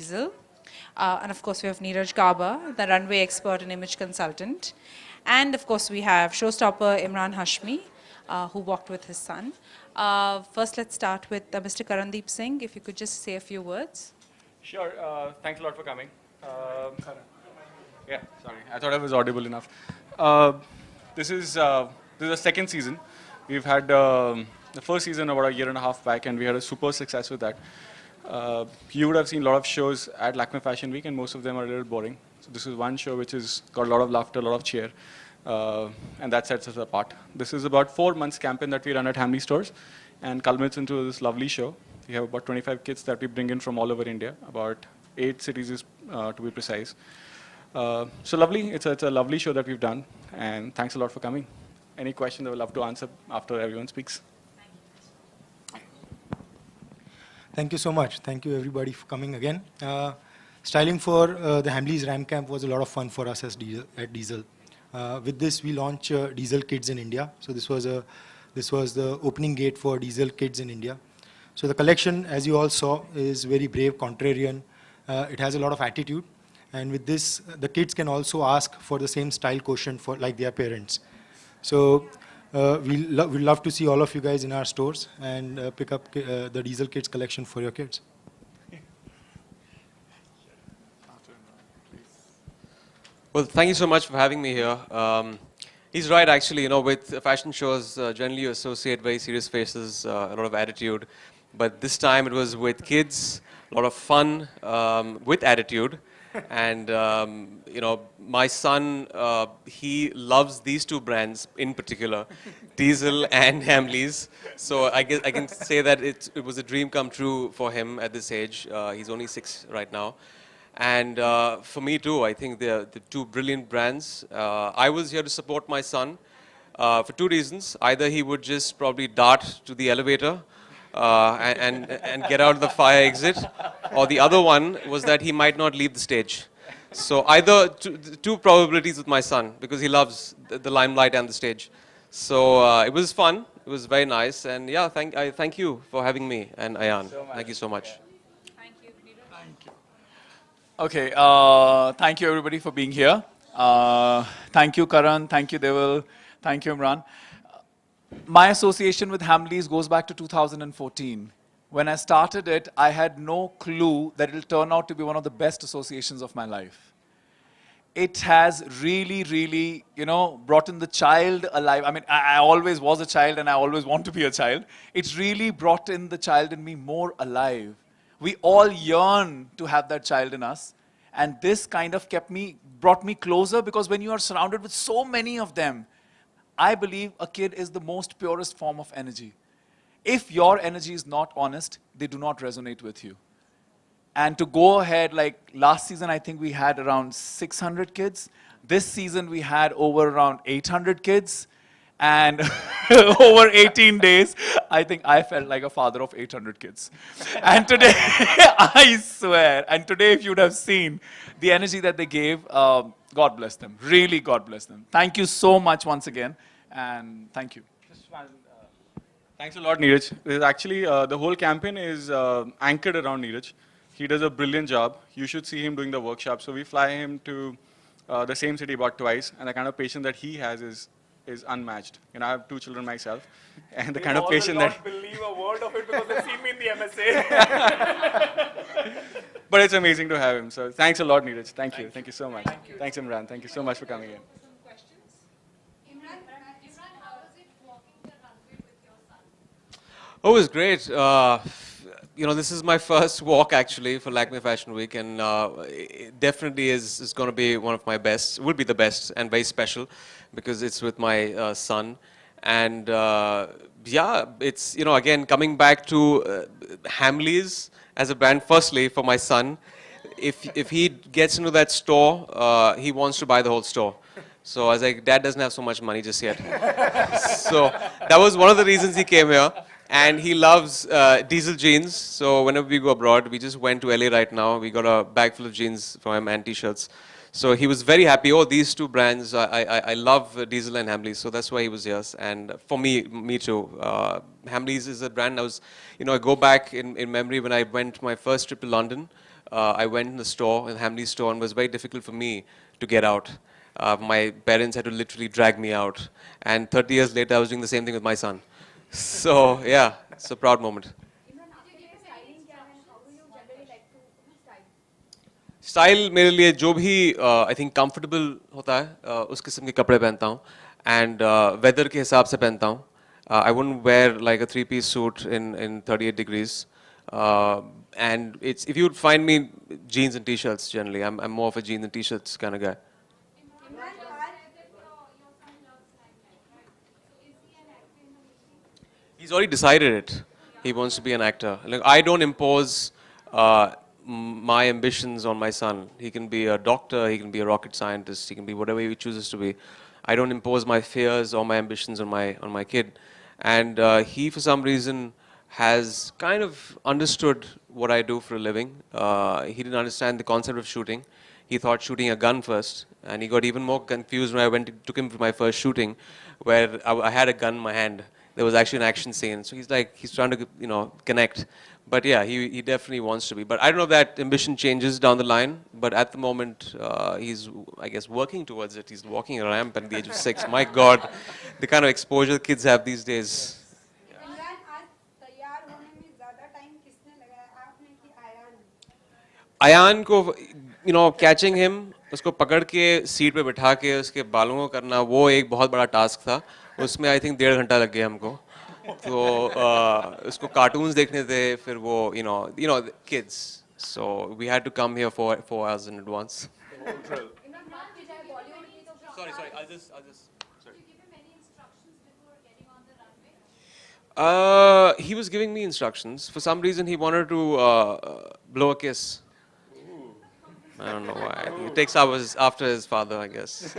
Diesel. And of course, we have Neeraj Gaba, the runway expert and image consultant. And of course, we have showstopper Emraan Hashmi, who walked with his son. First, let's start with Mr. Karandeep Singh. If you could just say a few words. Sure. Thanks a lot for coming. Yeah, sorry. I thought I was audible enough. This is the second season. We've had the first season about a year and a half back, and we had a super success with that. You would have seen a lot of shows at Lakme Fashion Week, and most of them are a little boring. So this is one show which has got a lot of laughter, a lot of cheer, and that sets us apart. This is about 4 months campaign that we run at Hamley stores, and culminates into this lovely show. We have about 25 kids that we bring in from all over India, about 8 cities to be precise. So lovely, it's a lovely show that we've done, and thanks a lot for coming. Any questions I would love to answer after everyone speaks. Thank you so much. Thank you everybody for coming again. Styling for the Hamleys Ram Camp was a lot of fun for us at Diesel. With this, we launched Diesel Kids in India. So this was the opening gate for Diesel Kids in India. So the collection, as you all saw, is very brave, contrarian. It has a lot of attitude. And with this, the kids can also ask for the same style quotient for like their parents. So we'd love to see all of you guys in our stores and pick up the Diesel Kids collection for your kids. Well, thank you so much for having me here. He's right, actually. You know, with fashion shows, generally you associate very serious faces, a lot of attitude. But this time it was with kids, a lot of fun, with attitude. And, you know, my son, he loves these two brands in particular, Diesel and Hamleys. So I guess I can say that it was a dream come true for him at this age. He's only 6 right now. And for me too, I think they're the two brilliant brands. I was here to support my son for 2 reasons. Either he would just probably dart to the elevator and get out of the fire exit, or the other one was that he might not leave the stage. So either two probabilities with my son, because he loves the limelight and the stage. So it was fun, it was very nice, and yeah, thank you for having me and Ayan. Thank you so much. Thank you, Neeraj. Thank you. Okay, thank you everybody for being here. Thank you Karan, thank you Devil, thank you Emraan. My association with Hamleys goes back to 2014. When I started it, I had no clue that it will turn out to be one of the best associations of my life. It has really, really, you know, brought in the child alive. I mean, I always was a child and I always want to be a child. It's really brought in the child in me more alive. We all yearn to have that child in us. And this kind of brought me closer, because when you are surrounded with so many of them, I believe a kid is the most purest form of energy. If your energy is not honest, they do not resonate with you. And to go ahead, like last season, I think we had around 600 kids. This season, we had over around 800 kids. And over 18 days, I think I felt like a father of 800 kids. And today, I swear, and today if you'd have seen the energy that they gave, God bless them. Really, God bless them. Thank you so much once again, and thank you. Just one, thanks a lot, Neeraj. This is actually, the whole campaign is anchored around Neeraj. He does a brilliant job. You should see him doing the workshop. So we fly him to the same city about twice, and the kind of patience that he has is unmatched. You know, I have 2 children myself, and the kind of patience that... They believe a word of it because they see me in the MSA. But it's amazing to have him. So thanks a lot, Neeraj. Thank you. Thank you so much. Thank you. Thanks, Emraan. Thank you so much for coming in. Emraan, how was it walking the runway with your son? Oh, it was great. You know, this is my first walk actually for Lakme Fashion Week, and it definitely is going to be one of my best. It will be the best and very special because it's with my son. And yeah, it's, you know, again, coming back to Hamleys as a brand, firstly, for my son. If he gets into that store, he wants to buy the whole store. So I was like, Dad doesn't have so much money just yet. So that was one of the reasons he came here. And he loves diesel jeans, so whenever we go abroad, we just went to LA right now. We got a bag full of jeans for him and t-shirts. So he was very happy. Oh, these two brands, I love Diesel and Hamleys, so that's why he was here. And for me too. Hamleys is a brand I was, you know, I go back in memory when I went my first trip to London. I went in the store, in the Hamleys store, and it was very difficult for me to get out. My parents had to literally drag me out. And 30 years later, I was doing the same thing with my son. So, yeah, it's a proud moment. Style मेरे लिए जो भी I think comfortable होता है उस किस्म के कपड़े पहनता हूँ एंड वेदर के हिसाब से पहनता हूँ I wouldn't wear like a 3-piece suit in 38 degrees and it's if you would find me jeans and t-shirts generally I'm more of a jeans and t-shirts kind of guy. He's already decided it. He wants to be an actor. Like, I don't impose my ambitions on my son. He can be a doctor, he can be a rocket scientist, he can be whatever he chooses to be. I don't impose my fears or my ambitions on my kid. And he, for some reason, has kind of understood what I do for a living. He didn't understand the concept of shooting. He thought shooting a gun first, and he got even more confused when I took him for my first shooting, where I had a gun in my hand. There was actually an action scene, so he's trying to connect. But yeah, he definitely wants to be. But I don't know if that ambition changes down the line. But at the moment, he's I guess working towards it. He's walking a ramp at the age of 6. My God, the kind of exposure kids have these days. Imran आज तैयार होने में ज़्यादा time किसने लगाया आपने कि Ayaan Ayan को catching him, उसको पकड़ के सीट पे बिठा के उसके बालों को करना वो एक बहुत बड़ा टास्क था. उसमें I think 1.5 घंटा लग गया हमको. तो उसको कार्टून्स देखने थे फिर वो the kids. So we had to come here 4 hours in advance. Sorry, I'll just. Sorry. He was giving me instructions. For some reason, he wanted to blow a kiss. I don't know why. It takes hours after his father, I guess.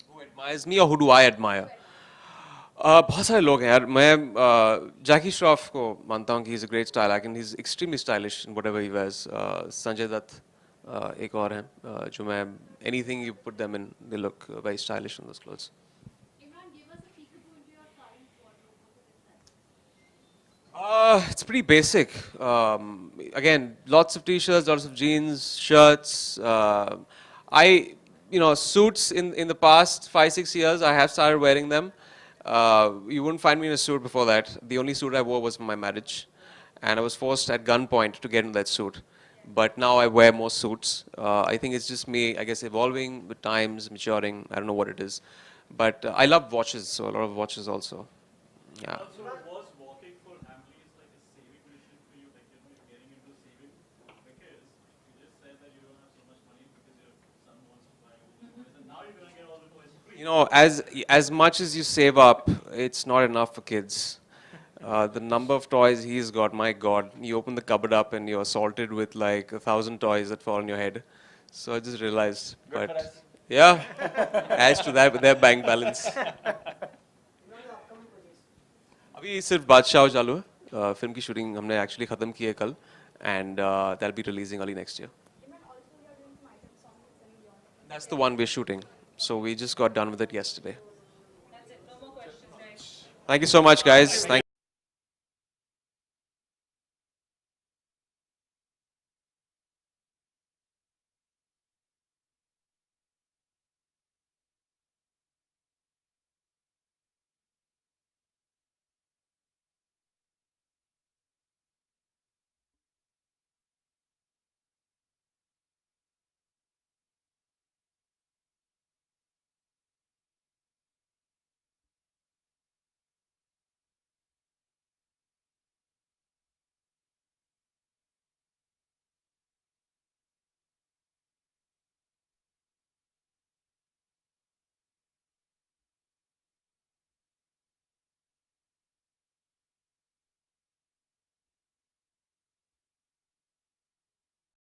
Who admires me or who do I admire? बहुत सारे लोग हैं यार. मैं जैकी श्रॉफ को मानता हूँ कि he's a great style icon. He's extremely stylish in whatever he wears. Sanjay Dutt एक और हैं जो मैं anything you put them in, they look very stylish in those clothes. It's pretty basic. Again, lots of t-shirts, lots of jeans, shirts. Suits in the past 5-6 years, I have started wearing them. You wouldn't find me in a suit before that. The only suit I wore was for my marriage. And I was forced at gunpoint to get in that suit. But now I wear more suits. I think it's just me, I guess, evolving with times, maturing. I don't know what it is. But I love watches, so a lot of watches also. Yeah. Was walking for families like a saving mission for you, like getting into saving? Because you just said that you don't have so much money because your son wants to buy all the toys, and now you're going to get all the toys free. As much as you save up, it's not enough for kids. The number of toys he's got, my God. You open the cupboard up and you're assaulted with like 1,000 toys that fall on your head. So I just realized. But yeah, adds to that with their bank balance. अभी सिर्फ बादशाह चालू है. Film की shooting हमने actually खत्म की है कल and that'll be releasing early next year. That's the one we're shooting. So we just got done with it yesterday. That's it. No more questions, guys. Thank you so much, guys. Thank